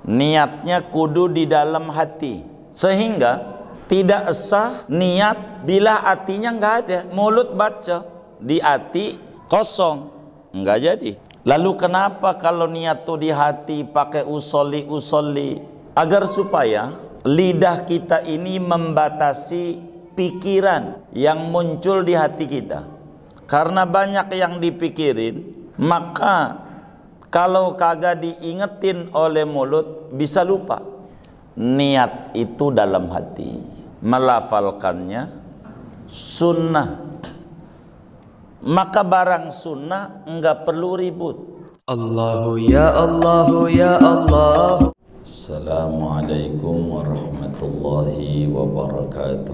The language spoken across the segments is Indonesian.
niatnya kudu di dalam hati, sehingga tidak sah niat bila hatinya nggak ada. Mulut baca, di hati kosong, nggak jadi. Lalu kenapa kalau niat tuh di hati pakai usolli? Agar supaya lidah kita ini membatasi pikiran yang muncul di hati kita. Karena banyak yang dipikirin, maka kalau kagak diingetin oleh mulut bisa lupa. Niat itu dalam hati, melafalkannya sunnah. Maka barang sunnah enggak perlu ribut. Allahu ya Allahu ya Allah. Assalamualaikum warahmatullahi wabarakatuh.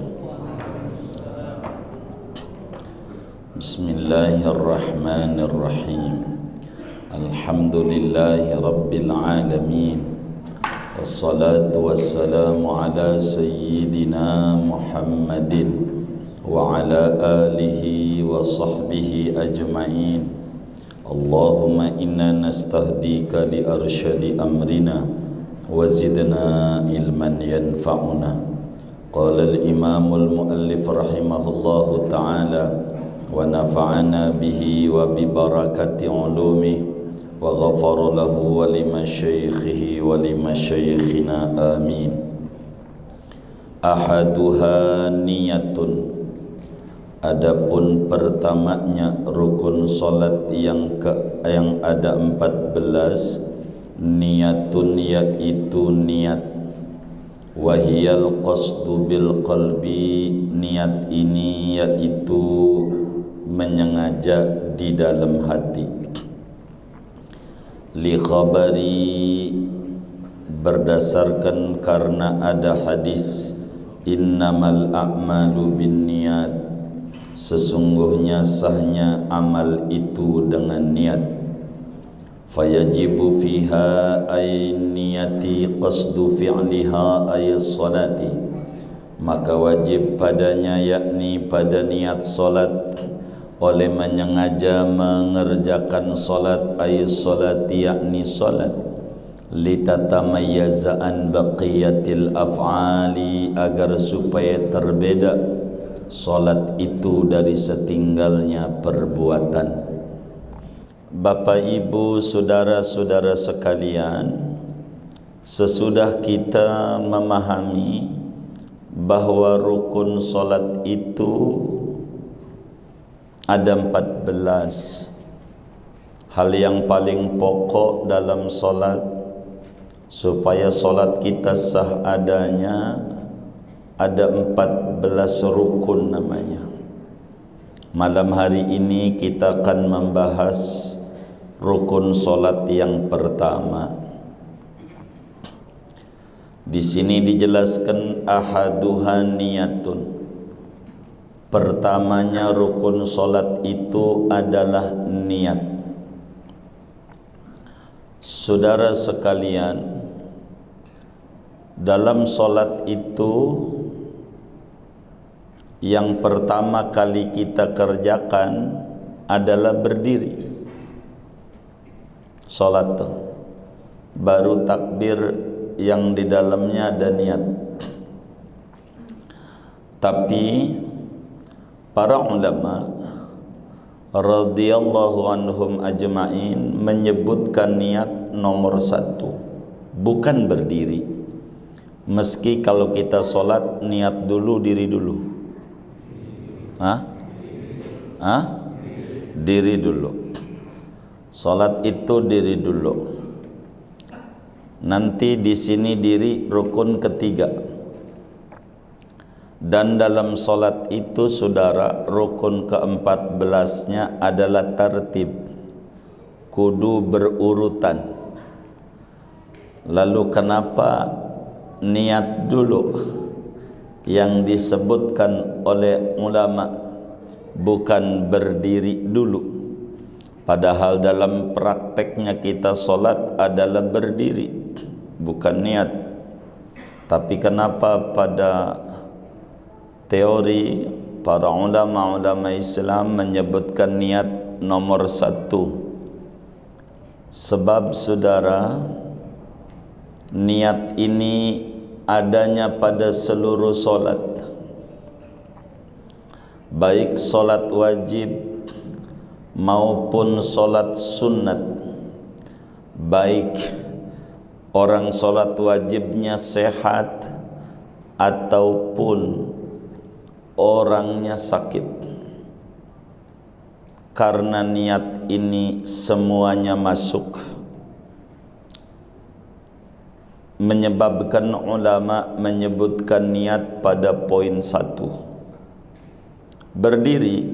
Bismillahirrahmanirrahim. Alhamdulillahi rabbil alamin. Wassalatu wassalamu ala sayyidina Muhammadin wa ala alihi wa sahbihi ajma'in. Allahumma inna nastahdika li arsyadi amrina wa zidna ilman yanfa'una. Qala al-imamul muallif rahimahullahu ta'ala wa nafa'ana bihi wa bi barakati ulumihi wa ghafara lahu wa limasyaikhihi wa limasyaikhina amin. Ahaduha niyatun. Adapun pertamanya rukun salat yang ada 14, niatun yaitu niat. Wahiyal qasdu bil qalbi, niat ini yaitu menyengaja di dalam hati. Li khabari, berdasarkan karena ada hadis innamal a'malu bin niyat, sesungguhnya sahnya amal itu dengan niat. Fayajibu fiha ay niyati qasdu fi'liha ay salati, maka wajib padanya yakni pada niat salat, oleh menyengaja mengerjakan salat ay salati yakni salat, litatamayyaza an baqiyatil af'ali, agar supaya terbeda salat itu dari setinggalnya perbuatan. Bapak ibu saudara-saudara sekalian, sesudah kita memahami bahwa rukun salat itu ada 14, hal yang paling pokok dalam salat supaya salat kita sah adanya, ada 14 rukun namanya. Malam hari ini kita akan membahas rukun salat yang pertama. Di sini dijelaskan ahaduha niyatun. Pertamanya rukun salat itu adalah niat. Saudara sekalian, dalam salat itu yang pertama kali kita kerjakan adalah berdiri. Salat tuh baru takbir yang di dalamnya ada niat. Tapi para ulama radhiyallahu anhum ajma'in menyebutkan niat nomor 1, bukan berdiri. Meski kalau kita sholat niat dulu, diri dulu. Diri dulu. Sholat itu diri dulu. Nanti di sini diri rukun ketiga. Dan dalam sholat itu saudara, rukun ke-14-nya adalah tertib, kudu berurutan. Lalu kenapa niat dulu yang disebutkan oleh ulama, bukan berdiri dulu? Padahal dalam prakteknya kita sholat adalah berdiri, bukan niat. Tapi kenapa pada teori para ulama-ulama Islam menyebutkan niat nomor 1? Sebab saudara, niat ini adanya pada seluruh solat, baik solat wajib maupun solat sunat, baik orang solat wajibnya sehat ataupun orangnya sakit. Karena niat ini semuanya masuk, menyebabkan ulama menyebutkan niat pada poin 1. Berdiri,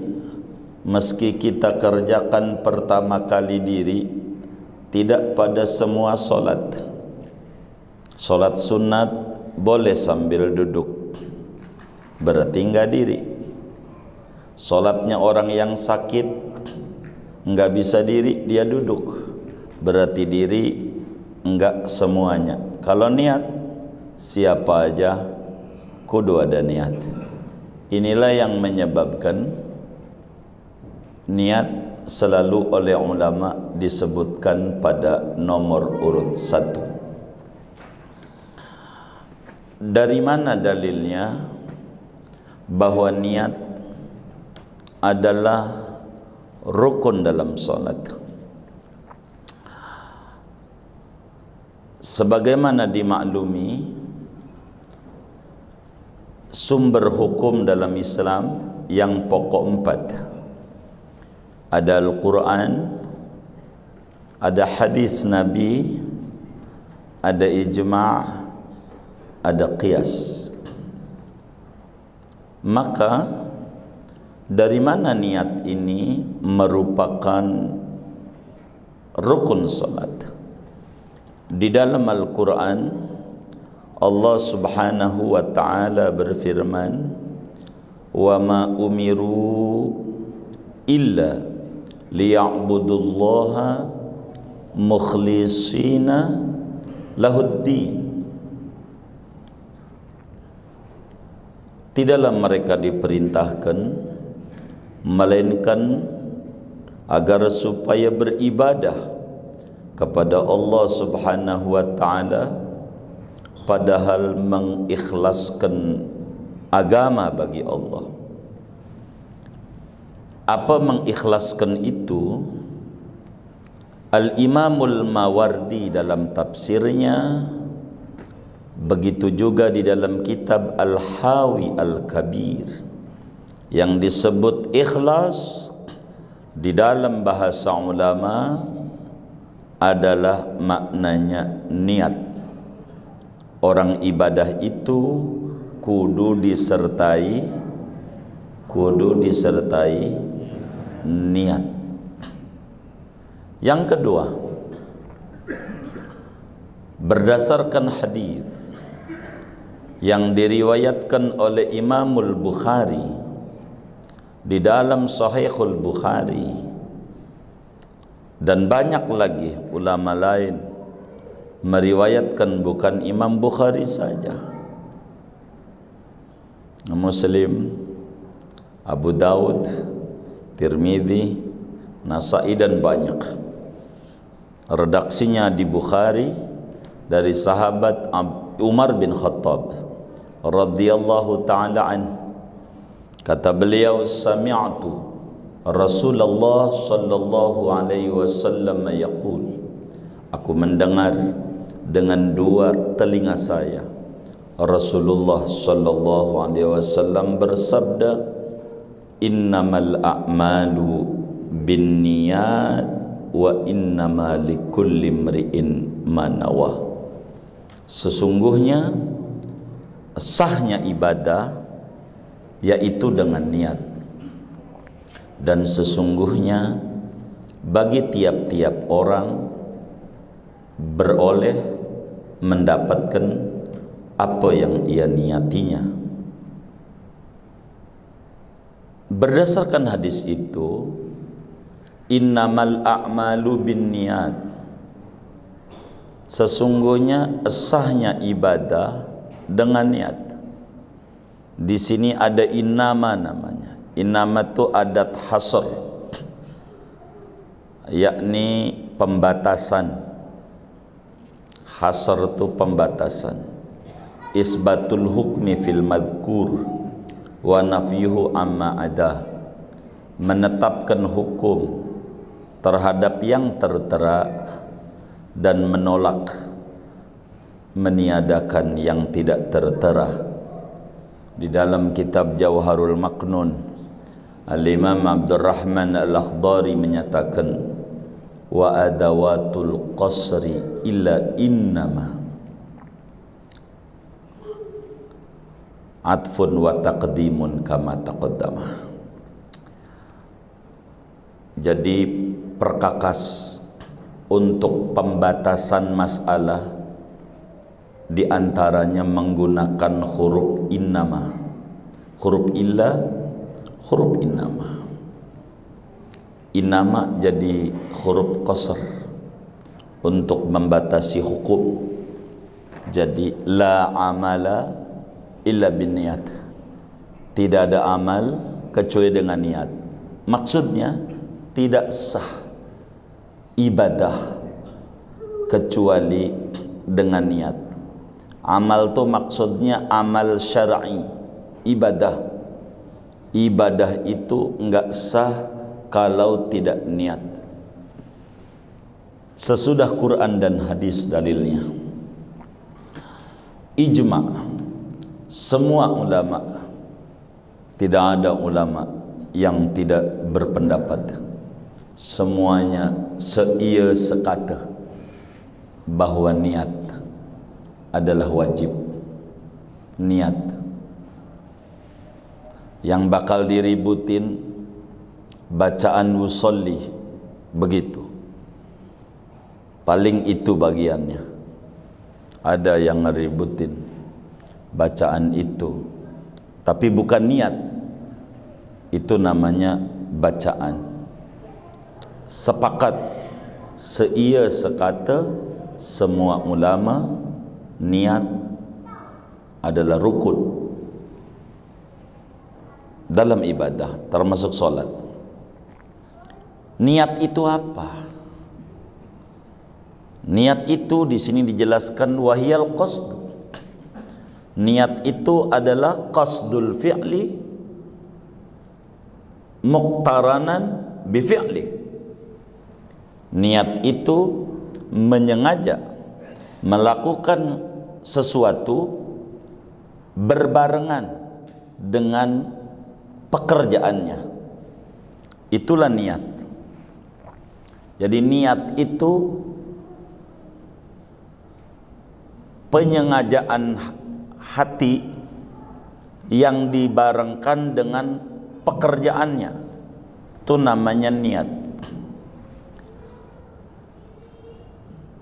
meski kita kerjakan pertama kali diri, tidak pada semua solat. Solat sunat boleh sambil duduk, berarti enggak diri. Solatnya orang yang sakit enggak bisa diri, dia duduk, berarti diri. Enggak semuanya. Kalau niat, siapa aja kudu ada niat. Inilah yang menyebabkan niat selalu oleh ulama disebutkan pada nomor urut 1. Dari mana dalilnya bahwa niat adalah rukun dalam salat? Sebagaimana dimaklumi, sumber hukum dalam Islam yang pokok 4. Ada Al-Quran, ada hadis Nabi, ada ijma', ada qiyas. Maka dari mana niat ini merupakan rukun salat? Di dalam Al-Quran, Allah subhanahu wa ta'ala berfirman, wa ma umiru illa liya'budullaha mukhlisina lahuddin. Tidaklah mereka diperintahkan melainkan agar supaya beribadah kepada Allah subhanahu wa ta'ala, padahal mengikhlaskan agama bagi Allah. Apa mengikhlaskan itu? Al-Imamul Mawardi dalam tafsirnya, begitu juga di dalam kitab Al-Hawi Al-Kabir, yang disebut ikhlas di dalam bahasa ulama adalah maknanya niat. Orang ibadah itu kudu disertai niat. Yang kedua, berdasarkan hadis yang diriwayatkan oleh Imamul Bukhari di dalam Sahihul Bukhari, dan banyak lagi ulama lain meriwayatkan, bukan Imam Bukhari saja, Muslim, Abu Daud, Tirmidzi, Nasai, dan banyak. Redaksinya di Bukhari dari sahabat Umar bin Khattab radhiyallahu ta'ala an. Kata beliau, sami'tu Rasulullah sallallahu alaihi wasallam yaqul, aku mendengar dengan dua telinga saya Rasulullah sallallahu alaihi wasallam bersabda, innamal a'malu binniyat wa innama likulli imri'in ma nawah. Sesungguhnya sahnya ibadah yaitu dengan niat, dan sesungguhnya bagi tiap-tiap orang beroleh mendapatkan apa yang ia niatinya. Berdasarkan hadis itu, innamal a'malu binniyat, sesungguhnya sahnya ibadah dengan niat. Di sini ada innama namanya. Innama itu adat hasr, yakni pembatasan. Hasr itu pembatasan. Isbatul hukmi fil madhkur wa nafyuhu amma ada. Menetapkan hukum terhadap yang tertera dan menolak, meniadakan yang tidak tertera. Di dalam kitab Jawharul Maknun, Al-Imam Abdurrahman Al-Akhdari menyatakan, wa adawatul qasri illa innama atfun wa taqdimun kama taqaddama. Jadi perkakas untuk pembatasan masalah diantaranya menggunakan huruf innama, huruf illa, huruf innama. Innama jadi huruf qasr untuk membatasi hukum. Jadi la amala illa bin niat, tidak ada amal kecuali dengan niat. Maksudnya tidak sah ibadah kecuali dengan niat. Amal itu maksudnya amal syar'i, ibadah. Ibadah itu enggak sah kalau tidak niat. Sesudah Quran dan hadis dalilnya. Ijma' semua ulama, tidak ada ulama yang tidak berpendapat, semuanya seia sekata bahwa niat adalah wajib. Niat yang bakal diributin bacaan usolli, begitu paling itu bagiannya. Ada yang ngeributin bacaan itu, tapi bukan niat, itu namanya bacaan. Sepakat seia sekata semua ulama, niat adalah rukun dalam ibadah, termasuk solat. Niat itu apa? Niat itu di sini dijelaskan wahiyal qasd. Niat itu adalah qasdul fi'li muqtaranan bi fi'li. Niat itu menyengaja melakukan sesuatu berbarengan dengan pekerjaannya. Itulah niat. Jadi niat itu penyengajaan hati yang dibarengkan dengan pekerjaannya. Itu namanya niat.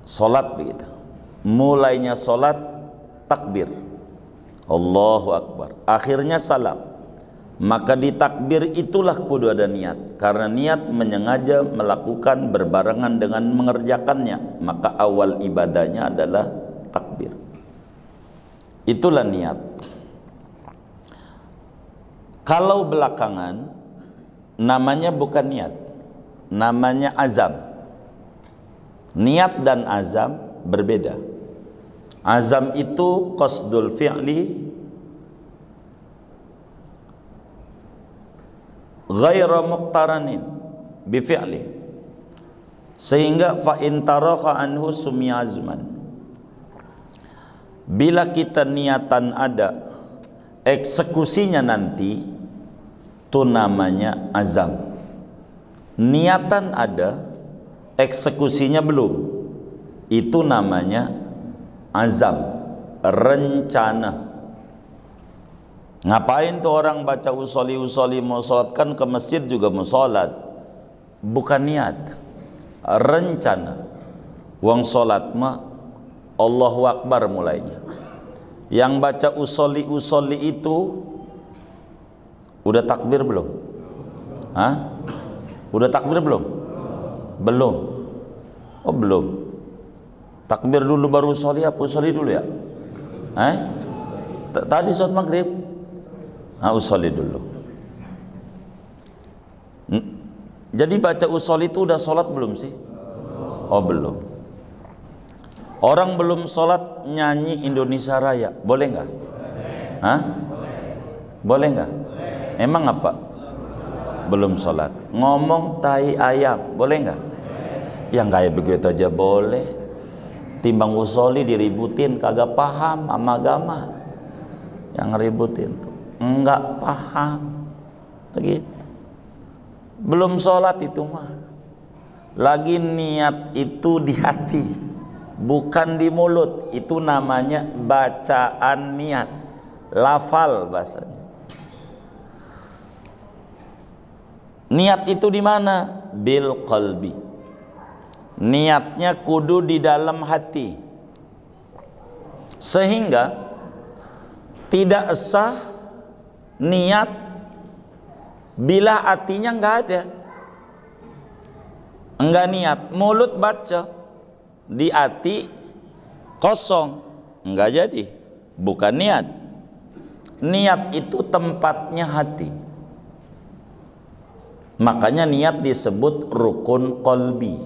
Salat begitu. Mulainya salat takbir, Allahu Akbar, akhirnya salam. Maka di takbir itulah kudu ada niat, karena niat menyengaja melakukan berbarengan dengan mengerjakannya. Maka awal ibadahnya adalah takbir. Itulah niat. Kalau belakangan namanya bukan niat, namanya azam. Niat dan azam berbeda. Azam itu qasdul fi'li ghaira muqtaranin bi fi'li, sehingga fa in taraha anhu sumi azman. Bila kita niatan ada, eksekusinya nanti itu namanya azam. Niatan ada, eksekusinya belum, itu namanya azam, rencana. Ngapain tuh orang baca usolli mau sholat? Kan ke masjid juga mau sholat, bukan niat, rencana. Wong sholat mah Allahu Akbar mulainya. Yang baca usolli itu udah takbir belum? Hah? Udah takbir belum? Belum. Oh belum. Takbir dulu baru usolli apa? Usolli dulu ya? Tadi sholat maghrib. Usolli dulu. Jadi baca usolli itu udah sholat belum sih? Oh belum. Orang belum sholat nyanyi Indonesia Raya, boleh nggak? Hah? Boleh nggak? Emang apa? Belum sholat. Ngomong tai ayam, boleh nggak? Yang kayak begitu aja boleh. Timbang usoli diributin, kagak paham sama agama. Yang ributin tuh enggak paham. Begitu. Belum sholat itu mah. Lagi niat itu di hati, bukan di mulut. Itu namanya bacaan niat, lafal bahasanya. Niat itu di mana? Bil qalbi. Niatnya kudu di dalam hati, sehingga tidak sah niat bila hatinya nggak ada. Enggak niat, mulut baca, di hati kosong, enggak jadi, bukan niat. Niat itu tempatnya hati. Makanya niat disebut rukun qalbi,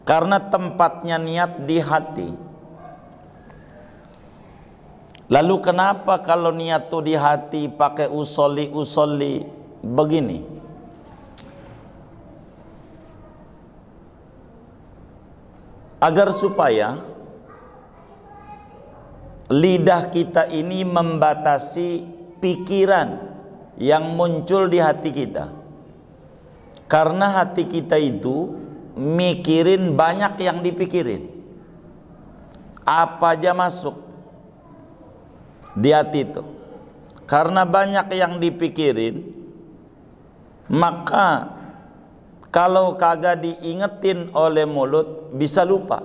karena tempatnya niat di hati. Lalu kenapa kalau niat tuh di hati pakai usolli begini? Agar supaya lidah kita ini membatasi pikiran yang muncul di hati kita. Karena hati kita itu mikirin banyak yang dipikirin. Apa aja masuk di hati itu. Karena banyak yang dipikirin, maka kalau kagak diingetin oleh mulut bisa lupa.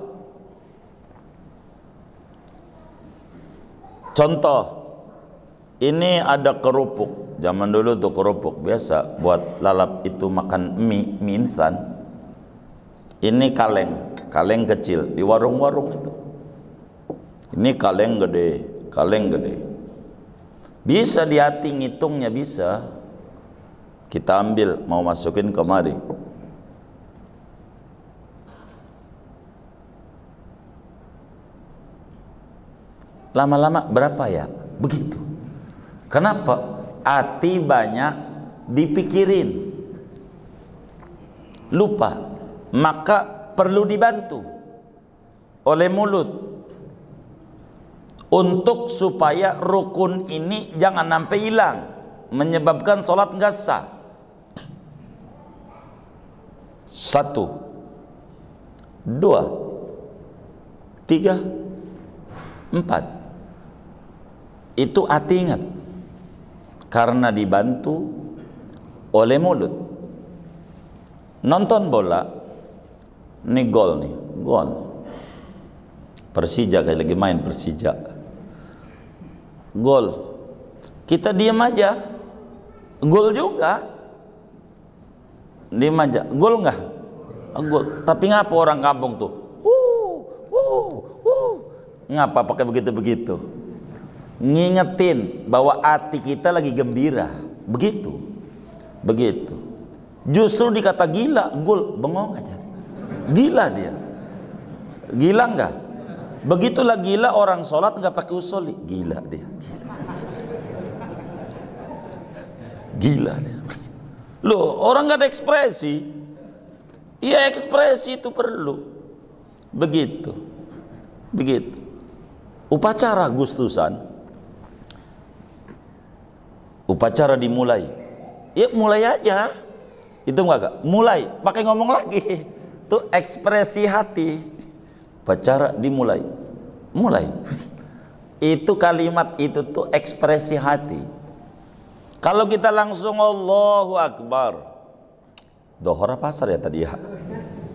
Contoh, ini ada kerupuk. Zaman dulu tuh kerupuk biasa buat lalap itu makan mie instan. Ini kaleng kecil di warung-warung itu. Ini kaleng gede. Bisa di hati ngitungnya bisa. Kita ambil mau masukin kemari. Lama-lama berapa ya? Begitu. Kenapa? Hati banyak dipikirin, lupa. Maka perlu dibantu oleh mulut untuk supaya rukun ini jangan sampai hilang, menyebabkan sholat nggak sah. 1, 2, 3, 4. Itu hati ingat, karena dibantu oleh mulut. Nonton bola, ini gol nih, gol. Persija kayak lagi main Persija, gol. Kita diam aja, gol juga. Diam aja, gol nggak? Gol. Tapi ngapa orang kampung tuh? Ngapa pakai begitu-begitu? Ngingetin bahwa hati kita lagi gembira, begitu. Justru dikata gila, gol, bengong aja. Gila dia, gila nggak? Begitulah gila orang sholat nggak pakai usolli, gila dia. Gila dia. Loh, orang nggak ada ekspresi. Iya, ekspresi itu perlu. Begitu. Upacara Gustusan, upacara dimulai, ya mulai aja. Itu enggak, mulai, pakai ngomong lagi. Itu ekspresi hati. Upacara dimulai, mulai. Itu kalimat itu tuh ekspresi hati. Kalau kita langsung Allahu Akbar, dohor apa asar ya tadi ya?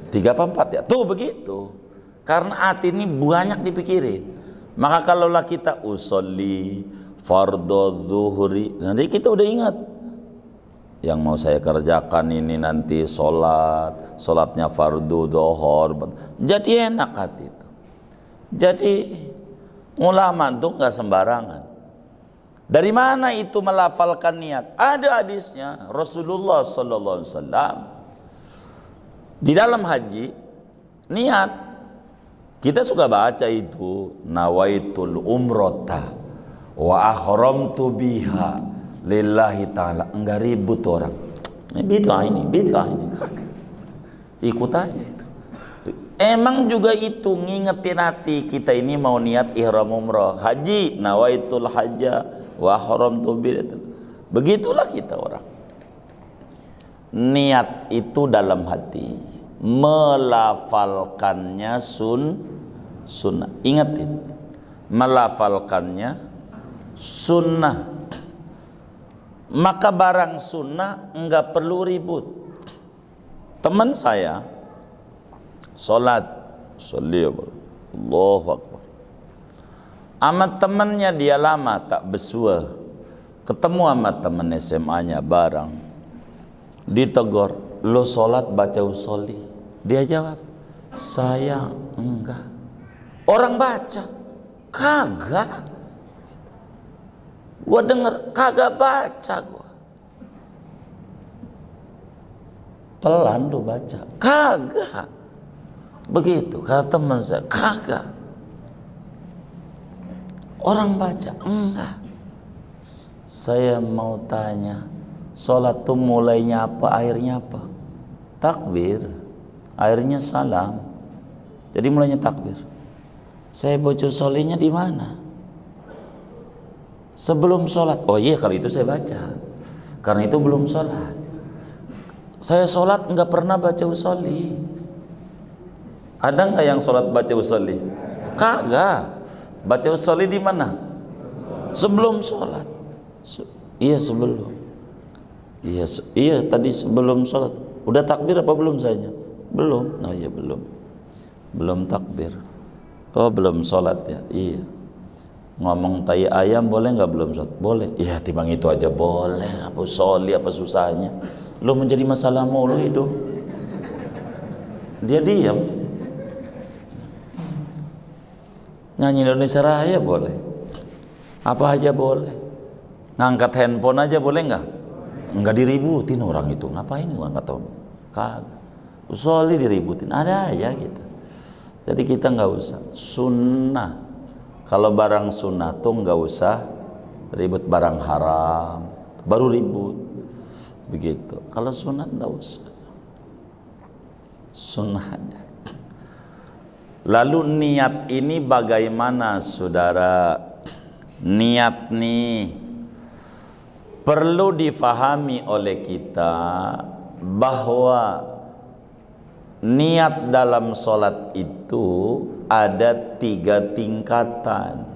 3 apa 4 ya? Tuh begitu. Karena hati ini banyak dipikirin. Maka kalaulah kita usolli fardhu zuhri, nanti kita udah ingat yang mau saya kerjakan ini nanti sholatnya fardu dohor. Jadi enak hati itu. Jadi ulama tuh nggak sembarangan. Dari mana itu melafalkan niat? Ada hadisnya Rasulullah sallallahu alaihi wasallam di dalam haji niat Kita suka baca itu, nawaitul umrota wa ahramtu biha lillahi ta'ala. Enggak ribut orang. Bid'ah ini kagak. Ikut aja itu. Emang juga itu ngingetin hati kita ini mau niat ihram umrah, haji, nawaitul hajja wa ahramtu biha. Begitulah kita orang. Niat itu dalam hati, melafalkannya sunnah. Ingatin, melafalkannya sunnah. Maka barang sunnah enggak perlu ribut. Teman saya sholat, Allahu Akbar. Amat temannya dia lama tak besua, ketemu sama teman SMA-nya bareng, ditegur, lo sholat baca usolli. Dia jawab, saya enggak. Orang baca, kagak. Gua denger, kagak baca gua. Pelan lu baca, kagak. Begitu kata teman saya, kagak. Orang baca, enggak. Saya mau tanya, sholat tuh mulainya apa, akhirnya apa? Takbir, akhirnya salam. Jadi mulainya takbir. Saya baca usollinya di mana? Sebelum sholat. Oh iya, kalau itu saya baca. Karena itu belum sholat. Saya sholat nggak pernah baca usolli. Ada nggak yang sholat baca usolli? Kagak. Baca usolli di mana? Sebelum sholat. Iya sebelum. Iya tadi sebelum sholat. Udah takbir apa belum saya? Belum. Oh iya belum. Belum takbir. Oh belum sholat ya. Iya. Ngomong tai ayam boleh nggak belum sholat? Boleh. Ya timbang itu aja boleh. Apa usolli apa susahnya? Lu menjadi masalah mulu hidup. Dia diam. Nyanyi Indonesia Raya boleh. Apa aja boleh. Ngangkat handphone aja boleh nggak? Nggak diributin orang itu. Ngapain ngangkat handphone? Kagak. Usolli diributin. Ada aja gitu. Jadi kita nggak usah. Sunnah. Kalau barang sunnah tuh nggak usah ribut, barang haram baru ribut begitu. Kalau sunnah nggak usah, sunnahnya. Lalu niat ini bagaimana saudara? Niat nih perlu difahami oleh kita bahwa niat dalam sholat itu ada 3 tingkatan.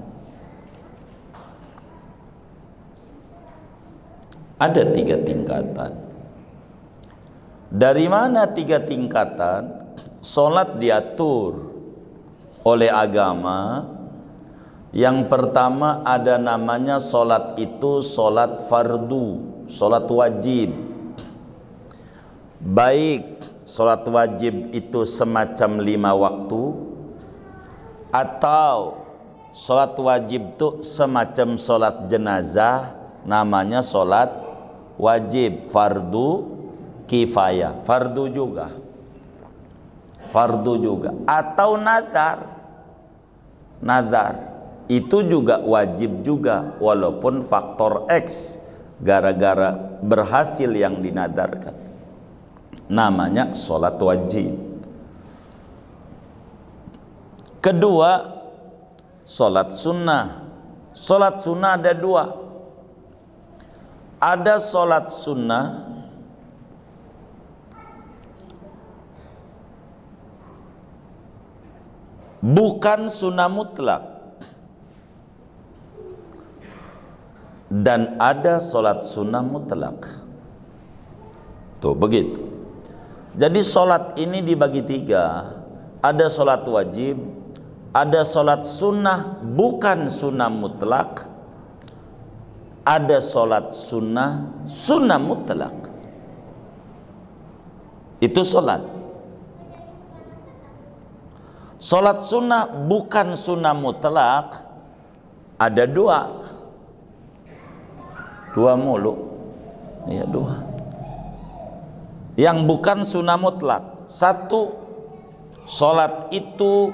Ada 3 tingkatan. Dari mana 3 tingkatan? Sholat diatur oleh agama. Yang pertama ada namanya sholat itu sholat fardu, sholat wajib. Baik sholat wajib itu semacam 5 waktu, atau sholat wajib itu semacam sholat jenazah, namanya sholat wajib. Fardu kifayah, fardu juga, atau nadar itu juga wajib juga, walaupun faktor X gara-gara berhasil yang dinadarkan, namanya sholat wajib. Kedua, sholat sunnah. Sholat sunnah ada 2. Ada sholat sunnah bukan sunnah mutlak, dan ada sholat sunnah mutlak. Tuh begitu. Jadi sholat ini dibagi 3. Ada sholat wajib, ada sholat sunnah bukan sunnah mutlak, ada sholat sunnah mutlak. Itu sholat. Sholat sunnah bukan sunnah mutlak ada 2. 2 mulu. Ya 2. Yang bukan sunnah mutlak. 1, sholat itu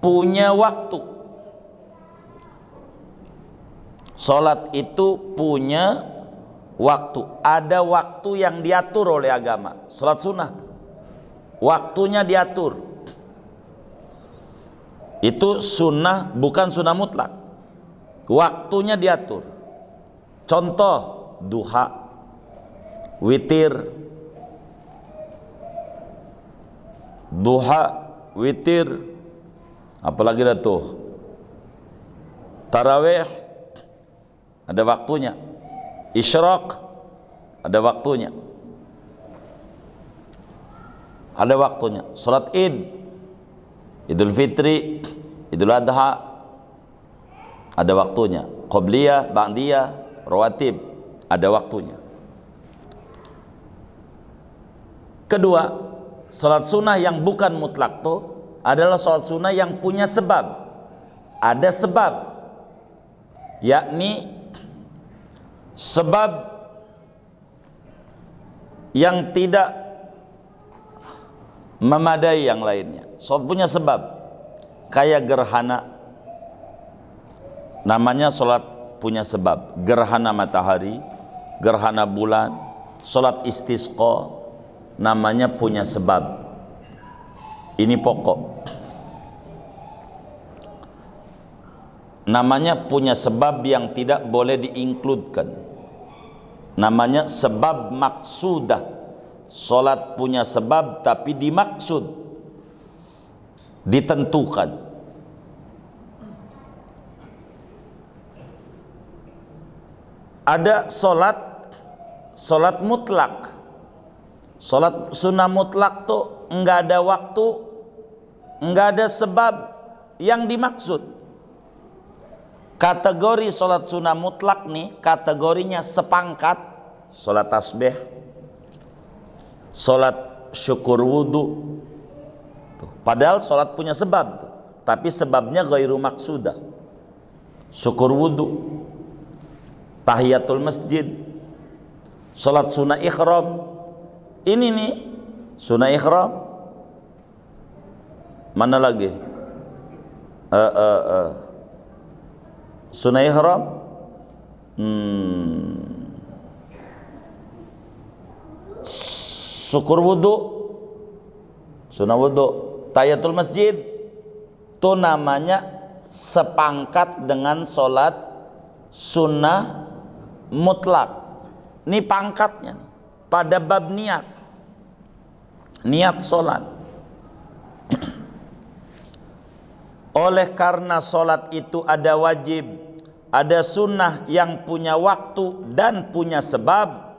punya waktu. Salat itu punya waktu. Ada waktu yang diatur oleh agama. Salat sunnah waktunya diatur. Itu sunnah, bukan sunnah mutlak. Waktunya diatur. Contoh, duha, witir. Duha, witir. Apalagi dah tuh? Tarawih ada waktunya. Isyraq ada waktunya. Ada waktunya. Salat Id, Idul Fitri, Idul Adha ada waktunya. Qobliyah, Ba'diyah, Rawatib ada waktunya. Kedua, salat sunnah yang bukan mutlak tuh adalah salat sunnah yang punya sebab. Ada sebab, yakni sebab yang tidak memadai yang lainnya. Salat punya sebab, kayak gerhana, namanya salat punya sebab. Gerhana matahari, gerhana bulan, salat istisqa, namanya punya sebab. Ini pokok, namanya punya sebab yang tidak boleh diinkludkan, namanya sebab maksudah. Salat punya sebab tapi dimaksud, ditentukan. Ada salat mutlak. Salat sunnah mutlak tuh enggak ada waktu, enggak ada sebab yang dimaksud. Kategori salat sunnah mutlak nih, kategorinya sepangkat. Salat tasbih, salat syukur wudu. Padahal salat punya sebab tuh, tapi sebabnya ghairu maksudah. Syukur wudu, tahiyatul masjid, salat sunnah ihram. Ini nih sunnah ihram. Mana lagi? Sunnah ihram, syukur wudu, sunnah wudu, tahiyatul masjid. Itu namanya sepangkat dengan sholat sunnah mutlak. Ini pangkatnya nih, pada bab niat, niat sholat. Oleh karena sholat itu ada wajib, ada sunnah yang punya waktu dan punya sebab,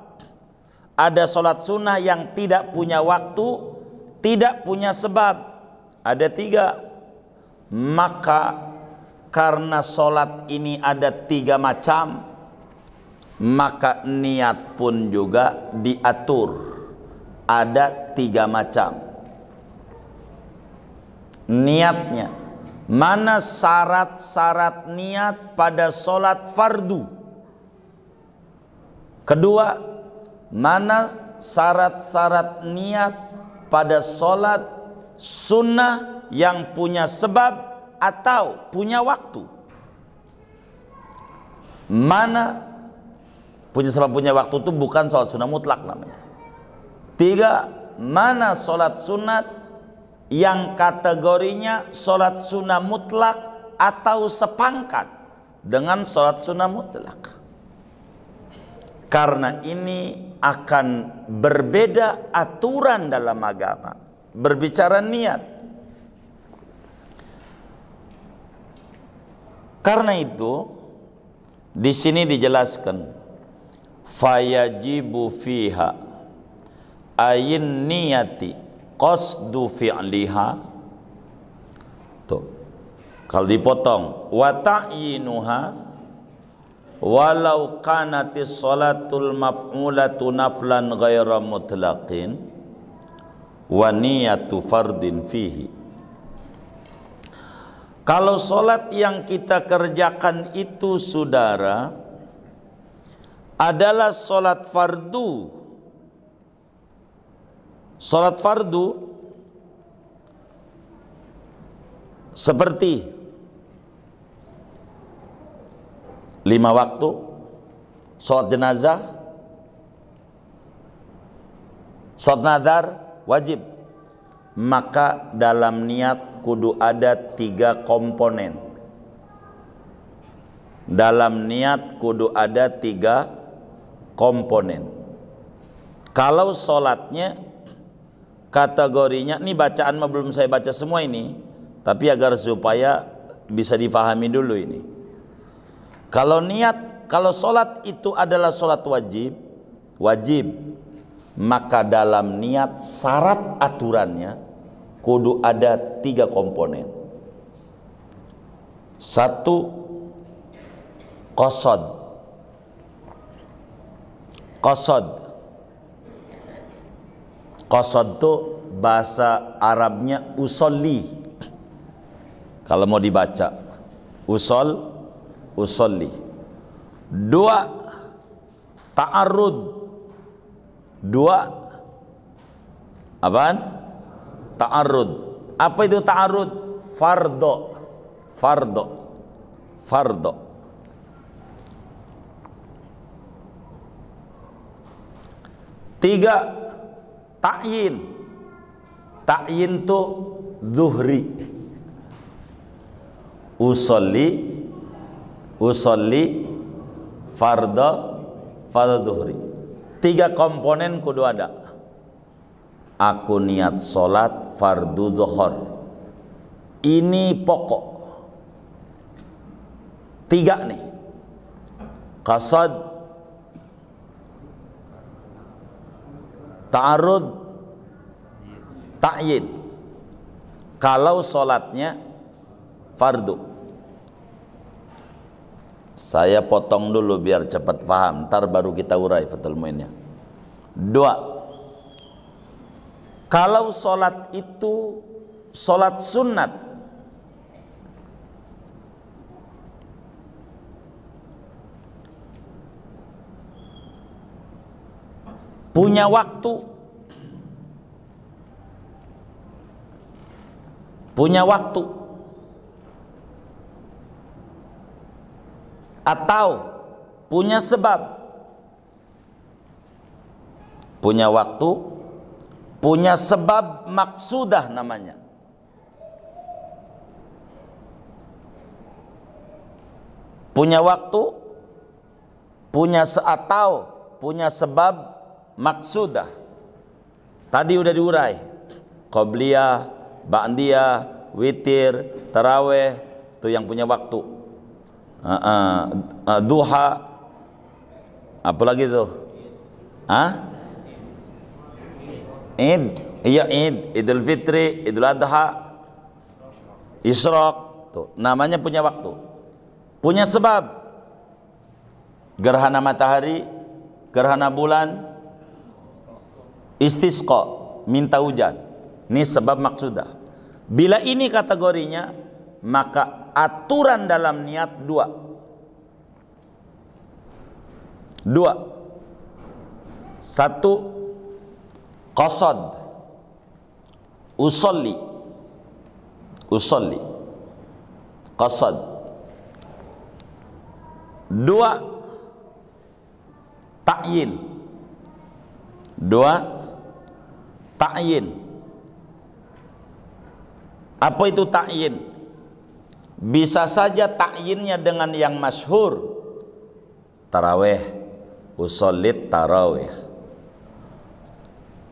ada sholat sunnah yang tidak punya waktu, tidak punya sebab. Ada tiga. Maka karena sholat ini ada tiga macam, maka niat pun juga diatur. Ada tiga macam niatnya. Mana syarat-syarat niat pada sholat fardu? Kedua, mana syarat-syarat niat pada sholat sunnah yang punya sebab atau punya waktu? Mana punya sebab punya waktu itu bukan sholat sunnah mutlak namanya. Tiga, mana sholat sunat yang kategorinya sholat sunnah mutlak atau sepangkat dengan sholat sunnah mutlak. Karena ini akan berbeda aturan dalam agama berbicara niat. Karena itu di sini dijelaskan fayajibu fiha ayin niyati qasdu fi'liha. Tuh, kalau dipotong wa ta'yinuha walau kanatis salatul maf'ulatu naflan ghaira mutlaqin wa niyatu fardin fihi. Kalau salat yang kita kerjakan itu saudara adalah salat fardu. Salat fardu seperti 5 waktu, sholat jenazah, sholat nazar wajib, maka dalam niat kudu ada 3 komponen. Dalam niat kudu ada 3 komponen. Kalau sholatnya kategorinya, ini bacaan mah belum saya baca semua ini, tapi agar supaya bisa difahami dulu ini. Kalau niat, kalau sholat itu adalah sholat wajib, maka dalam niat syarat aturannya kudu ada 3 komponen. 1, qasad. Qasad itu bahasa Arabnya usolli. Kalau mau dibaca usolli. 2, ta'arrud. 2 apaan? Ta'arrud. Apa itu ta'arrud? Fardo. 3, ta'yin. Ta'yin itu zuhri. Usolli fardo zuhri. 3 komponen kudu ada. Aku niat sholat fardu zuhur, ini pokok. 3 nih, qasad, ta'arud, ta'yin. Kalau sholatnya fardu, saya potong dulu biar cepat paham, ntar baru kita urai fathul muinnya. 2, kalau sholat itu sholat sunat, punya waktu, atau punya sebab. Punya waktu, punya sebab maksudah namanya. Punya waktu, atau punya sebab maksudah. Tadi udah diurai. Qobliyah, ba'diyah, witir, taraweh, itu yang punya waktu. Duha, apalagi tuh? Id, iya Id, Idul Fitri, Idul Adha, Isyraq, tuh namanya punya waktu. Punya sebab, gerhana matahari, gerhana bulan, istisqa, minta hujan. Ini sebab maksudah. Bila ini kategorinya, maka aturan dalam niat 2. 1, qasad, usolli, qasad. 2, ta'yin. Apa itu ta'yin? Bisa saja ta'yinnya dengan yang masyhur, taraweh, usollit taraweh,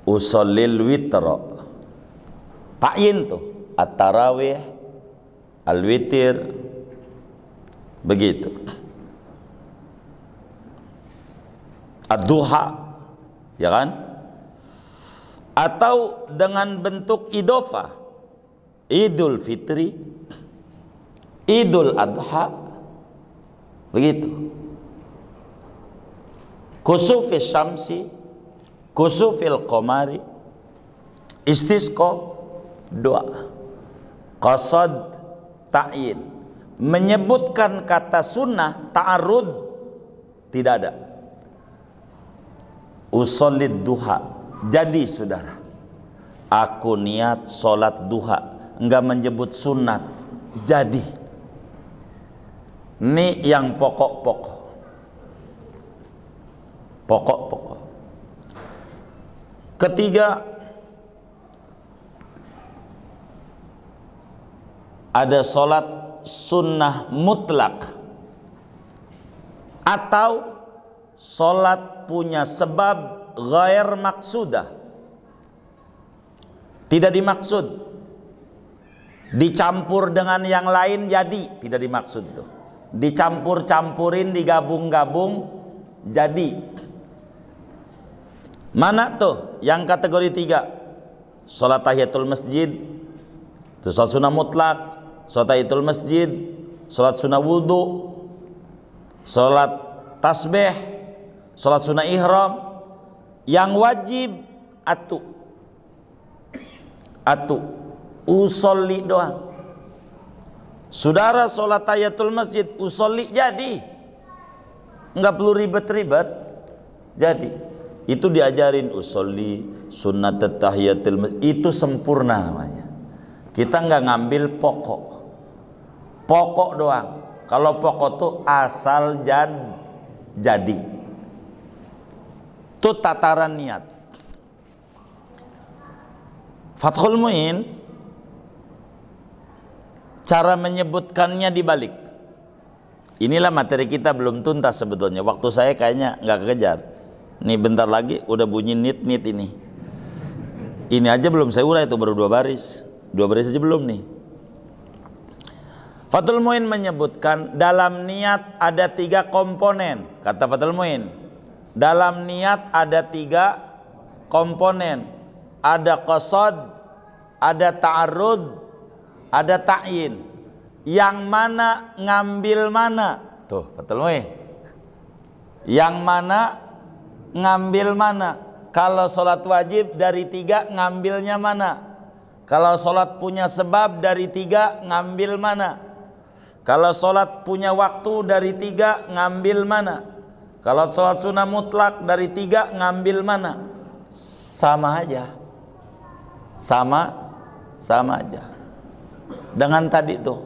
usallil witra. Ta'yin tuh at-tarawih, al-witir, begitu. Ad-duha, ya kan? Atau dengan bentuk idhofah, Idul Fitri, Idul Adha, begitu. Kusufis syamsi, kusufil qamari, istisqa. 2, qasad, ta'yin. Menyebutkan kata sunnah, ta'arud, tidak ada. Usallid duha. Jadi saudara, aku niat sholat duha, enggak menyebut sunat, jadi. Ini yang pokok-pokok. Pokok-pokok. Ketiga, ada sholat sunnah mutlak atau sholat punya sebab ghair maksudah, tidak dimaksud, dicampur dengan yang lain jadi tidak dimaksud tuh, dicampur-campurin, digabung-gabung jadi. Mana tuh yang kategori 3? Sholat tahiyatul masjid itu sholat sunnah mutlak, sholat tahiyatul masjid, sholat sunnah wudhu, sholat tasbih, sholat sunnah ihram. Yang wajib atu usolli doang. Saudara sholat tahiyatul masjid usolli jadi, nggak perlu ribet-ribet jadi. Itu diajarin usolli sunnat tahiyatul masjid, itu sempurna namanya. Kita nggak ngambil pokok doang. Kalau pokok tuh asal jadi. Itu tataran niat. Fathul Muin cara menyebutkannya dibalik. Inilah materi kita belum tuntas sebetulnya. Waktu saya kayaknya nggak kekejar. Nih bentar lagi udah bunyi nit ini. Ini aja belum saya urai, itu baru 2 baris. 2 baris aja belum nih. Fathul Muin menyebutkan dalam niat ada 3 komponen. Kata Fathul Muin, dalam niat ada 3 komponen. Ada qasad, ada ta'arud, ada ta'yin. Yang mana ngambil mana? Tuh Fathul Muin. Yang mana ngambil mana? Kalau sholat wajib dari 3 ngambilnya mana? Kalau sholat punya sebab dari 3 ngambil mana? Kalau sholat punya waktu dari 3 ngambil mana? Kalau sholat sunnah mutlak dari 3 ngambil mana? Sama aja. Sama aja. Dengan tadi tuh.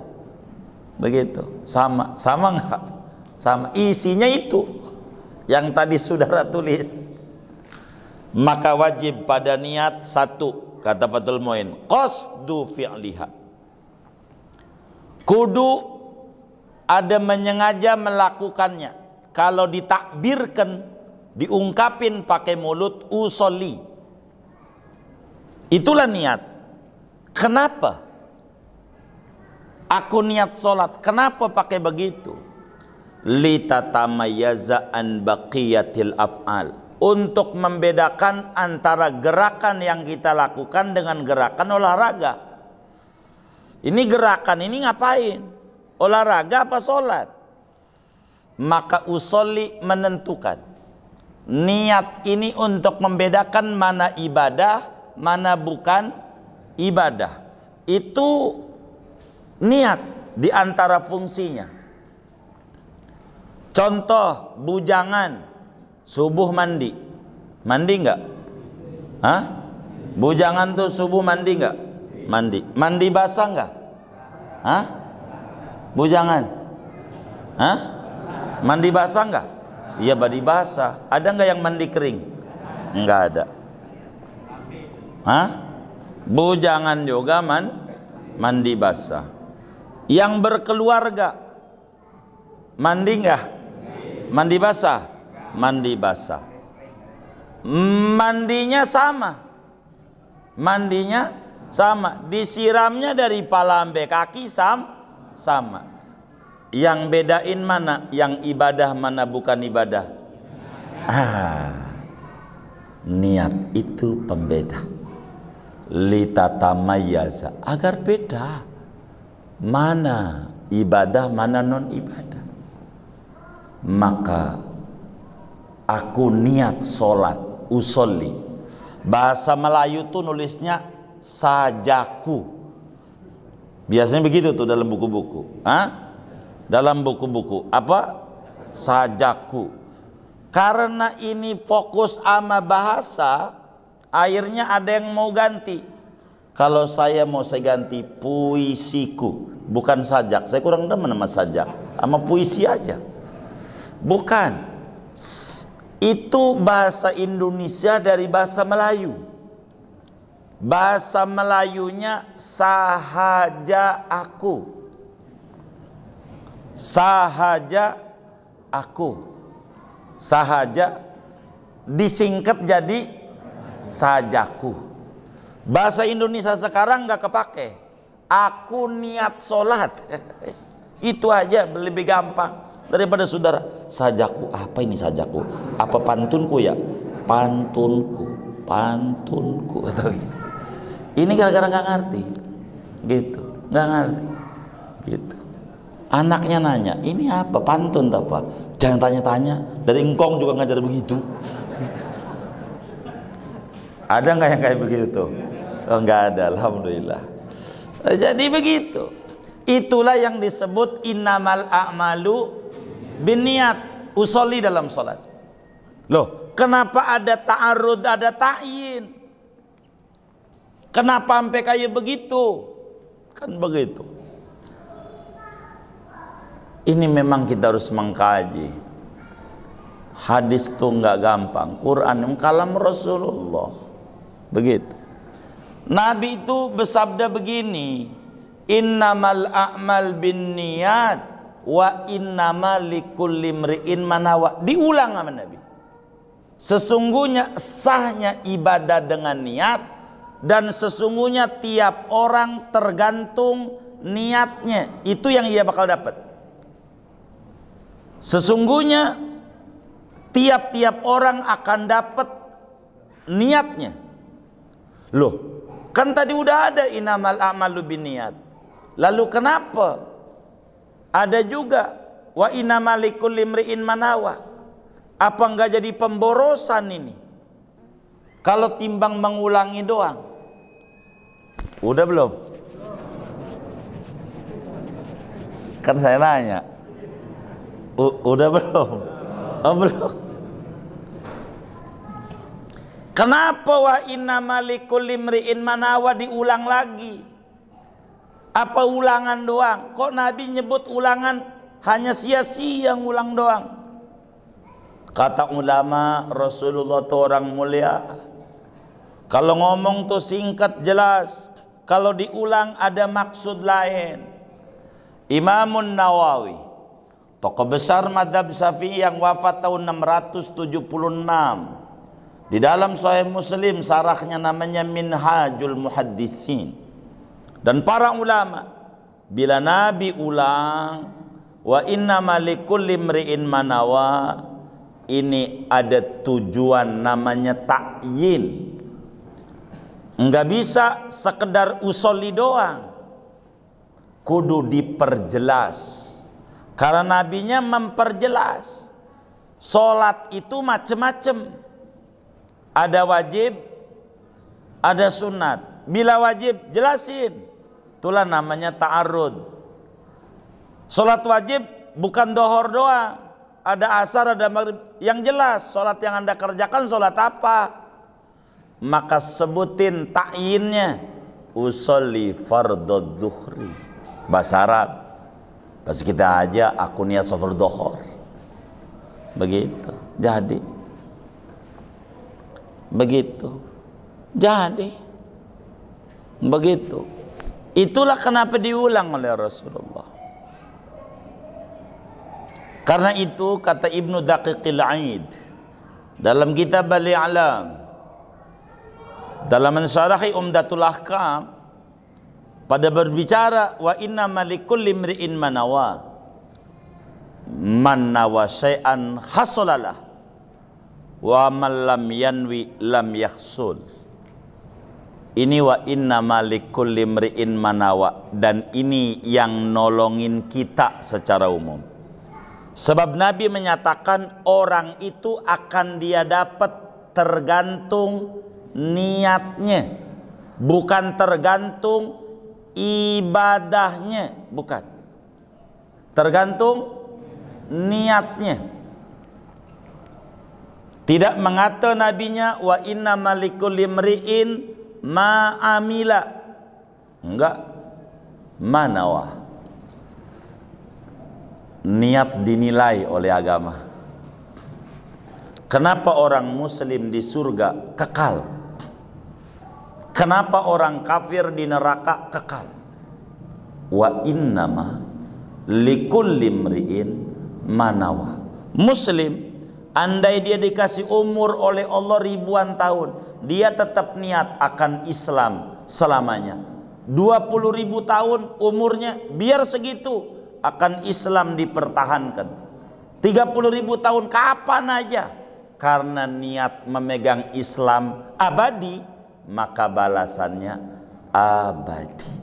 Begitu. Sama enggak? Sama. Isinya itu yang tadi saudara tulis. Maka wajib pada niat 1, kata Fathul Muin, qasdu fi'liha. Kudu ada menyengaja melakukannya. Kalau ditakbirkan, diungkapin pakai mulut, usolli, itulah niat. Kenapa aku niat sholat? Kenapa pakai begitu? Litatamayyaza an baqiyatil af'al, untuk membedakan antara gerakan yang kita lakukan dengan gerakan olahraga. Ini gerakan ini ngapain? Olahraga apa sholat? Maka usolli menentukan. Niat ini untuk membedakan mana ibadah, mana bukan ibadah. Itu niat di antara fungsinya. Contoh bujangan subuh mandi. Mandi enggak? Hah? Bujangan tuh subuh mandi enggak? Mandi. Mandi basah enggak? Hah? Bujangan. Hah? Mandi basah enggak? Iya, mandi basah. Ada enggak yang mandi kering? Enggak ada. Hah? Bujangan juga mandi basah. Yang berkeluarga mandi enggak? Mandi basah? Mandi basah. Mandinya sama. Mandinya sama. Disiramnya dari pala sampai kaki sama. Yang bedain mana? Yang ibadah mana bukan ibadah? Niat itu pembeda. Litatamayyaza, agar beda mana ibadah mana non ibadah. Maka aku niat sholat, usolli. Bahasa Melayu tuh nulisnya sajaku. Biasanya begitu tuh dalam buku-buku. Dalam buku-buku apa? Sajaku. Karena ini fokus sama bahasa, akhirnya ada yang mau ganti. Kalau saya mau saya ganti puisiku, bukan sajak. Saya kurang demen sama sajak, sama puisi aja. Bukan. Itu bahasa Indonesia dari bahasa Melayu. Bahasa Melayunya sahaja aku. Sahaja aku. Sahaja disingkat jadi sajaku. Bahasa Indonesia sekarang nggak kepake. Aku niat sholat. Itu aja lebih gampang daripada saudara. Sajaku, apa ini sajaku? Apa pantunku ya? Pantunku, pantunku. Ini gara-gara nggak ngerti, gitu, nggak ngerti, gitu. Anaknya nanya, ini apa pantun apa? Jangan tanya-tanya. Dari engkong juga ngajar begitu. Ada nggak yang kayak begitu? Oh, nggak ada, alhamdulillah. Jadi begitu. Itulah yang disebut innamal a'malu binniyat, usolli dalam sholat. Loh, kenapa ada ta'arud, ada ta'yin? Kenapa sampai kayak begitu? Kan begitu. Ini memang kita harus mengkaji. Hadis tuh nggak gampang. Quran kalam Rasulullah. Begitu. Nabi itu bersabda begini, innamal a'mal binniyat wa innamal likulli imri'in manawa. Diulang sama Nabi. Sesungguhnya sahnya ibadah dengan niat, dan sesungguhnya tiap orang tergantung niatnya. Itu yang ia bakal dapat. Sesungguhnya tiap-tiap orang akan dapat niatnya. Loh, kan tadi udah ada innamal a'malu binniyat. Lalu kenapa ada juga wa innamal likulli imri'in manawa? Apa enggak jadi pemborosan ini kalau timbang mengulangi doang? Udah belum? Kan saya nanya. Udah belum? Oh, belum. Kenapa wa innamal likulli imri'in manawa diulang lagi? Apa ulangan doang? Kok Nabi nyebut ulangan hanya sia-sia ngulang doang? Kata ulama, Rasulullah itu orang mulia. Kalau ngomong tuh singkat jelas. Kalau diulang ada maksud lain. Imamun Nawawi, tokoh besar mazhab Syafi'i yang wafat tahun 676. Di dalam Sahih Muslim sarahnya namanya Minhajul Muhaddisin. Dan para ulama, bila Nabi ulang wa innamal likulli imri'in manawa, ini ada tujuan namanya ta'yin. Enggak bisa sekedar usolli doang, kudu diperjelas. Karena nabinya memperjelas. Sholat itu macam-macam. Ada wajib, ada sunat. Bila wajib jelasin. Itulah namanya ta'arud. Sholat wajib bukan dohor doang. Ada asar, ada maghrib. Yang jelas sholat yang Anda kerjakan sholat apa? Maka sebutin ta'yinnya. Usolli fardhu dhuhri. Bahasa Arab. Bahasa kita aja, aku niat sholat dohor. Begitu. Jadi. Begitu. Jadi. Begitu. Itulah kenapa diulang oleh Rasulullah. Karena itu kata Ibnu Daqiqil Aid dalam kitab Al-I'lam, dalam mensyarahi Umdatul Ahkam, pada berbicara wa inna malikulli imri'in manawa, man nawa syai'an hasolalah wa man lam yanwi lam yahsul. Ini wa inna malikulli imri'in manawa, dan ini yang nolongin kita secara umum. Sebab Nabi menyatakan orang itu akan dia dapat tergantung niatnya, bukan tergantung ibadahnya, bukan. Tergantung niatnya. Tidak mengata nabinya wa inna malikul imri'in ma'amila, Enggak. Manawah. Niat dinilai oleh agama. Kenapa orang muslim di surga kekal? Kenapa orang kafir di neraka kekal? Wa innama likulli imri'in manawa. Muslim, andai dia dikasih umur oleh Allah ribuan tahun, dia tetap niat akan Islam selamanya. 20.000 tahun umurnya, biar segitu akan Islam dipertahankan. 30.000 tahun kapan aja, karena niat memegang Islam abadi, maka balasannya abadi.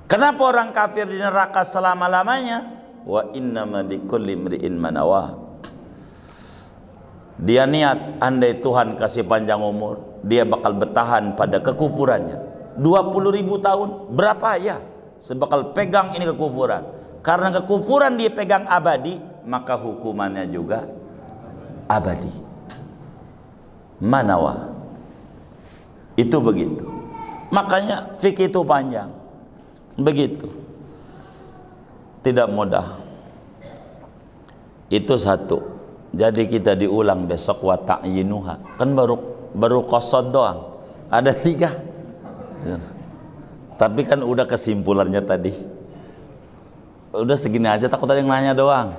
Kenapa orang kafir di neraka selama-lamanya? Wa innama likulli imri'in manawah. Dia niat, andai Tuhan kasih panjang umur, dia bakal bertahan pada kekufurannya 20.000 tahun. Berapa ya? Sebakal pegang ini kekufuran. Karena kekufuran dia pegang abadi, maka hukumannya juga abadi. Manawah. Itu begitu. Makanya fikih itu panjang. Begitu. Tidak mudah. Itu satu. Jadi kita diulang besok wa ta'yinuha. Kan baru qasad doang. Ada 3. Tapi kan udah kesimpulannya tadi. Udah segini aja, takut ada yang nanya doang.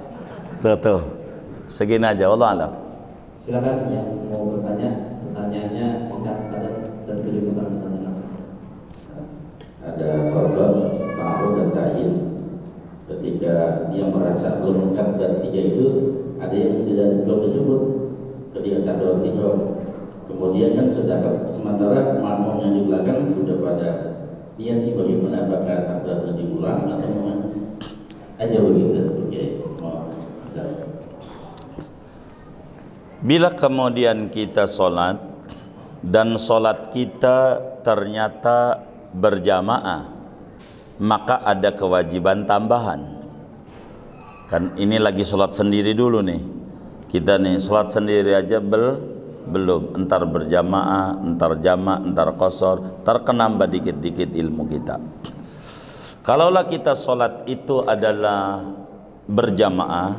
Tuh. Segini aja, Allah alam. Silakan yang mau bertanya, pertanyaannya singkat padat dan tujuh pertanyaan langsung. Ada qasad, ta'arud dan ta'yin. Ketika dia merasa belum lengkap dan 3 itu, ada yang tidak belum disebut ketika takbiratul ihram. Kemudian kan sudah, sementara makmum yang di belakang sudah pada niat ini, bagaimana, apakah takbiratul diulang atau aja begitu. Oke, bila kemudian kita sholat dan sholat kita ternyata berjamaah, maka ada kewajiban tambahan. Kan ini lagi sholat sendiri dulu nih. Kita nih sholat sendiri aja belum, entar berjamaah, entar jama', entar qasar, terkenambah dikit-dikit ilmu kita. Kalaulah kita sholat itu adalah berjamaah,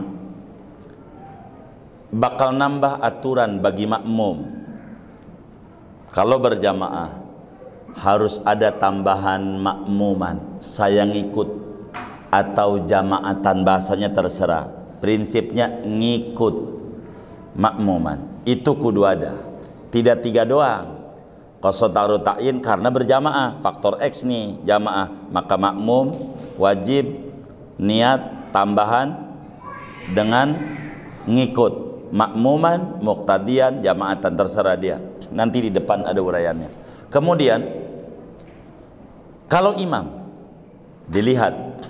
bakal nambah aturan bagi makmum. Kalau berjamaah harus ada tambahan makmuman, saya ngikut atau jamaatan, bahasanya terserah. Prinsipnya ngikut makmuman. Itu kudu ada. Tidak 3 doang. Qasad ta'arud ta'yin karena berjamaah, faktor X nih jamaah, maka makmum wajib niat tambahan dengan ngikut, makmuman, muqtadian, jamaatan, terserah dia. Nanti di depan ada uraiannya. Kemudian kalau imam dilihat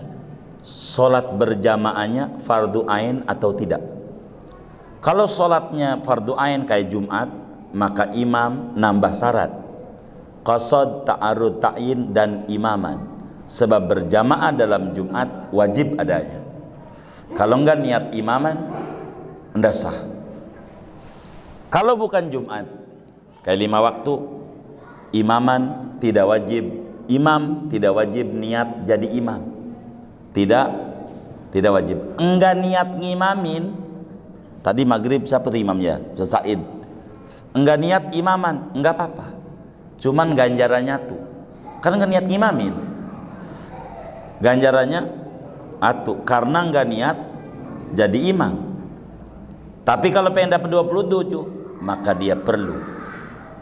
sholat berjamaahnya fardu ain atau tidak. Kalau sholatnya fardu ain kayak Jumat, maka imam nambah syarat qasad, ta'arud, ta'yin dan imaman. Sebab berjamaah dalam Jumat wajib adanya. Kalau enggak niat imaman, enggak sah. Kalau bukan Jumat kayak 5 waktu, imaman tidak wajib, imam tidak wajib niat jadi imam. Tidak wajib. Enggak niat ngimamin. Tadi maghrib siapa tuh imamnya? Said. Enggak niat imaman, enggak apa-apa. Cuman ganjarannya tuh, kan enggak niat ngimamin. Ganjarannya atuh karena enggak niat jadi imam. Tapi kalau pengen dapat 27, maka dia perlu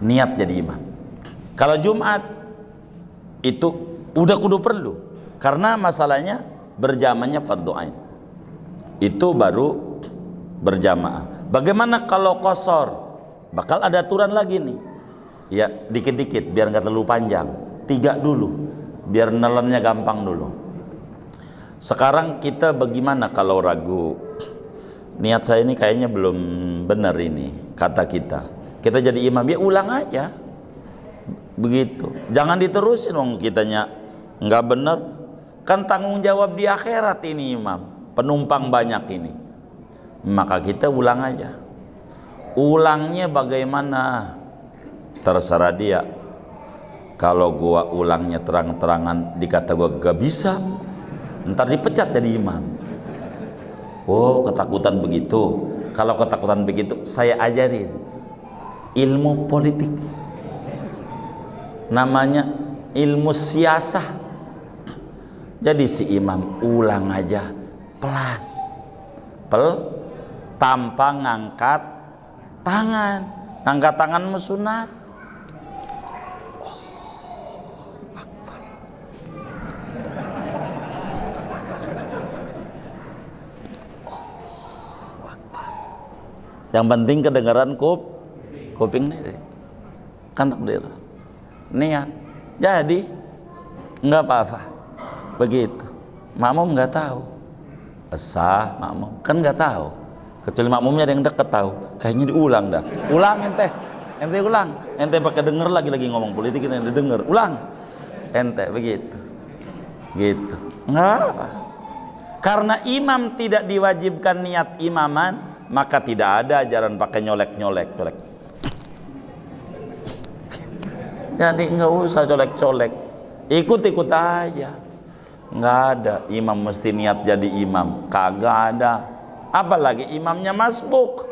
niat jadi imam. Kalau Jumat itu udah kudu perlu, karena masalahnya berjamaahnya fardu ain. Itu baru berjamaah. Bagaimana kalau qasar? Bakal ada aturan lagi nih. Ya dikit-dikit biar nggak terlalu panjang. 3 dulu, biar nelennya gampang dulu. Sekarang kita bagaimana kalau ragu? Niat saya ini kayaknya belum benar ini, kata kita. Kita jadi imam, ya ulang aja. Begitu. Jangan diterusin dong kitanya nggak benar. Kan tanggung jawab di akhirat ini imam. Penumpang banyak ini. Maka kita ulang aja. Ulangnya bagaimana? Terserah dia. Kalau gua ulangnya terang-terangan dikata gua gak bisa, ntar dipecat jadi imam. Oh, ketakutan begitu. Kalau ketakutan begitu, saya ajarin ilmu politik. Namanya ilmu siasah. Jadi si imam ulang aja pelan, tanpa ngangkat tangan. Ngangkat tangan sunat. Yang penting kedengaran kuping nih, kan takdir, niat, jadi nggak apa-apa, begitu. Makmum nggak tahu, sah makmum kan nggak tahu, kecuali makmumnya ada yang deket tahu. Kayaknya diulang dah, ulang ente ulang, ente pakai denger lagi ngomong politik ente denger, ulang, ente begitu, gitu, nggak apa. Karena imam tidak diwajibkan niat imaman, maka tidak ada ajaran pakai nyolek. Jadi nggak usah colek-colek, ikut aja. Nggak ada imam mesti niat jadi imam, kagak ada. Apalagi imamnya masbuk,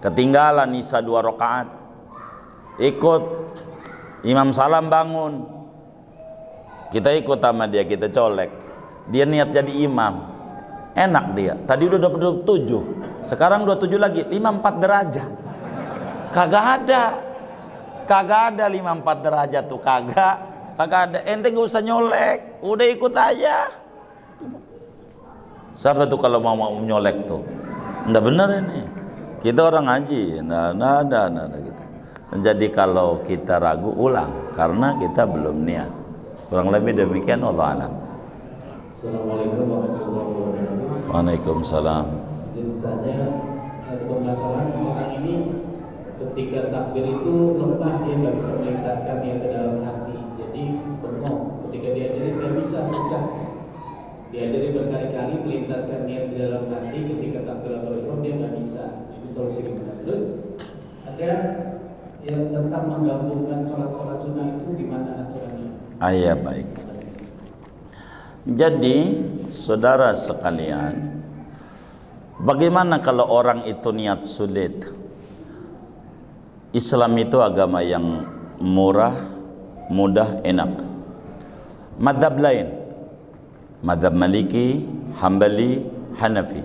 ketinggalan isya 2 rakaat, ikut imam salam bangun, kita ikut sama dia, kita colek, dia niat jadi imam. Enak dia, tadi udah 27, sekarang 27 lagi, 54 derajat. Kagak ada 54 derajat tuh, kagak ada. Ente gak usah nyolek, udah ikut aja. Siapa tuh kalau mau nyolek tuh? Nggak bener ini, kita orang ngaji, nah gitu. Jadi kalau kita ragu, ulang, karena kita belum niat. Kurang lebih demikian, Allah a'lam. Assalamualaikum warahmatullahi wabarakatuh. Waalaikumsalam. Ceritanya satu permasalahan orang ini ketika takbir itu lemah, dia nggak bisa melintaskan yang ke dalam hati, jadi bengong. Ketika diajari nggak bisa, susah. Diajari berkali-kali melintaskan niat di dalam hati, ketika takbiratul ihram dia nggak bisa. Ini solusi gimana? Terus ada yang tentang menggabungkan sholat sunnah itu gimana aturannya? Iya, baik. Jadi saudara sekalian, bagaimana kalau orang itu niat sulit? Islam itu agama yang murah, mudah, enak. Madhab lain, madhab Maliki, Hambali, Hanafi,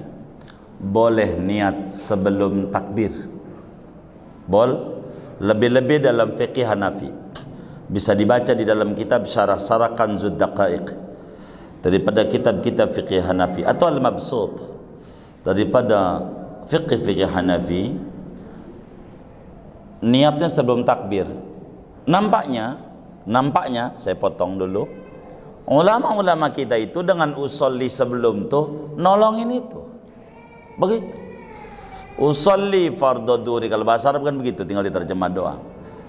boleh niat sebelum takbir. Lebih-lebih dalam fiqih Hanafi, bisa dibaca di dalam kitab Syarah Kanzud Daqaiq daripada kitab-kitab fiqih Hanafi, atau Al-Mabsut daripada fiqih Hanafi. Niatnya sebelum takbir. Nampaknya saya potong dulu, ulama-ulama kita itu dengan usolli sebelum tuh nolongin itu begitu. Usolli fardhu dhuhri, kalau bahasa Arab kan begitu, tinggal diterjemah doang.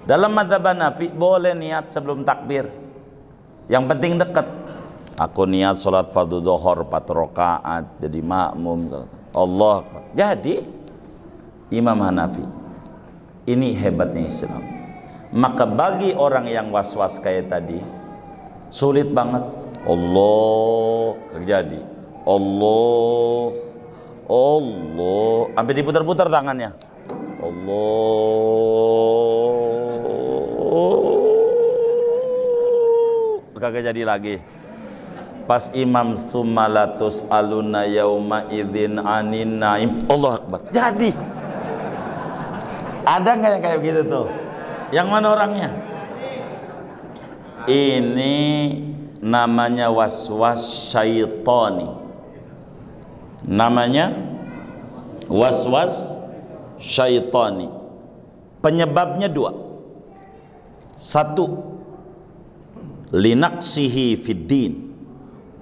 Dalam mazhab Hanafi boleh niat sebelum takbir, yang penting dekat. Aku niat sholat fardhu dhuhur 4 rakaat jadi makmum, Allah. Jadi Imam Hanafi, ini hebatnya Islam. Maka bagi orang yang was-was kayak tadi, sulit banget. Allah terjadi, Allah sampai diputar-putar tangannya, Allah kagak jadi lagi. Pas imam sumalatus aluna yauma idzin anin naim, Allah Akbar. Jadi ada nggak yang kayak begitu tuh? Yang mana orangnya? Ini namanya waswas syaitani. Namanya waswas syaitani. Penyebabnya 2. 1, linaksihi fiddin,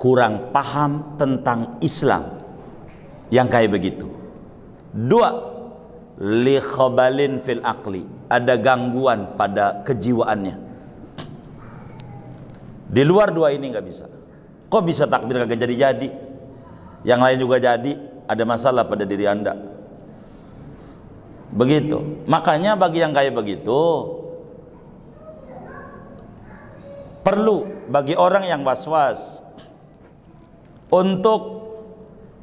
kurang paham tentang Islam, yang kayak begitu. 2, li khabalin fil aqli, ada gangguan pada kejiwaannya. Di luar 2 ini nggak bisa. Kok bisa takbir kagak jadi? Yang lain juga jadi, ada masalah pada diri Anda. Begitu. Makanya bagi yang kayak begitu, perlu bagi orang yang was-was untuk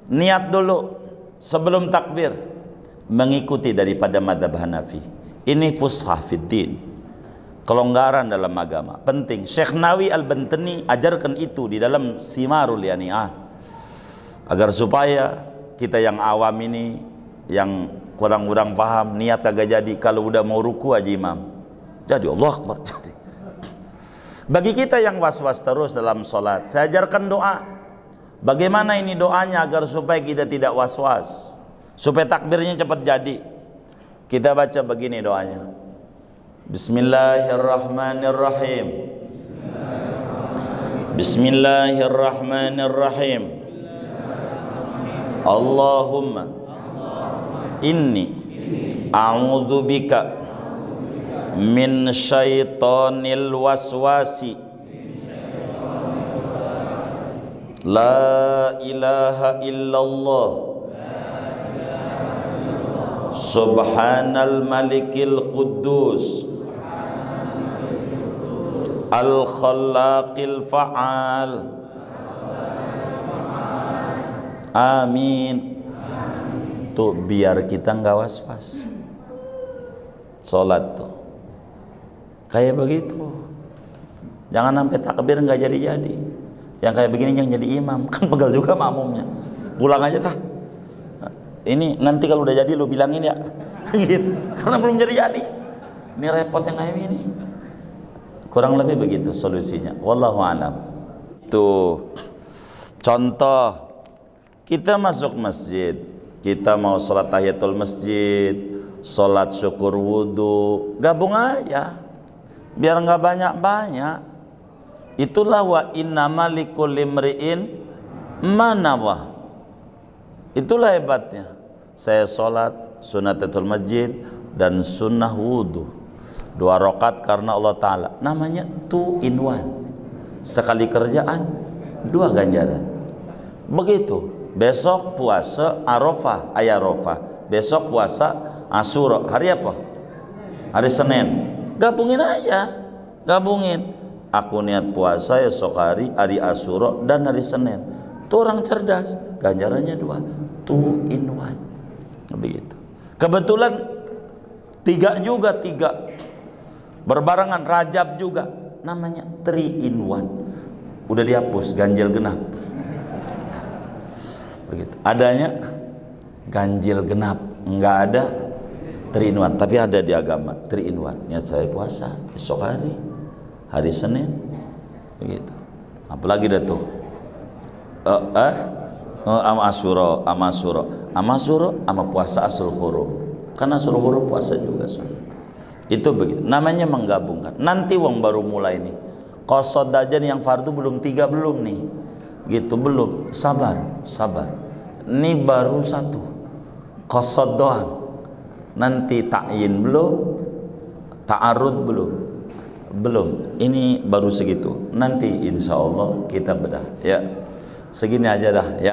niat dulu sebelum takbir mengikuti daripada madhab Hanafi. Ini fushah fiddin, kelonggaran dalam agama, penting. Syekh Nawawi Al-Bantani ajarkan itu di dalam Simarul Yani'ah, agar supaya kita yang awam ini, yang kurang-kurang paham, niat kagak jadi, kalau udah mau ruku aja imam jadi Allah Akbar jadi. Bagi kita yang was-was terus dalam sholat, saya ajarkan doa. Bagaimana ini doanya agar supaya kita tidak was-was, supaya takbirnya cepat jadi. Kita baca begini doanya. Bismillahirrahmanirrahim. Bismillahirrahmanirrahim. Allahumma inni a'udzubika min syaitonil waswasi la ilaha illallah subhanal malikil quddus al khallaqil fa'al amin. Tuh biar kita nggak was-was sholat tuh kayak begitu. Jangan sampai takbir nggak jadi-jadi. Yang kayak begini yang jadi imam, kan pegal juga makmumnya. Pulang aja dah. Ini nanti kalau udah jadi lu bilangin ya. Gitu. Karena belum jadi-jadi. Ini repot yang kayak ini. Kurang lebih begitu solusinya. Wallahu a'lam. Tuh contoh, kita masuk masjid, kita mau sholat tahiyatul masjid, sholat syukur wudhu, gabung aja biar nggak banyak-banyak. Itulah wa innama likulli imri'in ma nawah. Itulah hebatnya. Saya sholat sunnatul masjid dan sunnah wudhu 2 rakaat karena Allah Ta'ala. Namanya 2 in 1. Sekali kerjaan 2 ganjaran. Begitu. Besok puasa Arafah, Arafah. Besok puasa Asyura. Hari apa? Hari Senin. Gabungin aja. Gabungin. Aku niat puasa esok hari Asyura dan hari Senin. Itu orang cerdas. Ganjarannya 2. 2 in 1. Begitu. Kebetulan 3 juga 3. Berbarengan Rajab juga. Namanya 3 in 1. Udah dihapus ganjil genap. Begitu. Adanya ganjil genap, enggak ada 3 in 1, tapi ada di agama 3 in 1. Niat saya puasa esok hari Senin, begitu. Apalagi dah tuh Asyura sama puasa Ashurul Hurum. Karena Ashurul Hurum puasa juga itu begitu. Namanya menggabungkan. Nanti wong baru mulai nih. Qasad aja nih yang fardu belum 3 belum nih. Gitu belum. Sabar. Ini baru 1. Qasad doang. Nanti ta'yin belum, ta'arud belum. Ini baru segitu. Nanti insya Allah kita bedah. Ya, segini aja dah. Ya.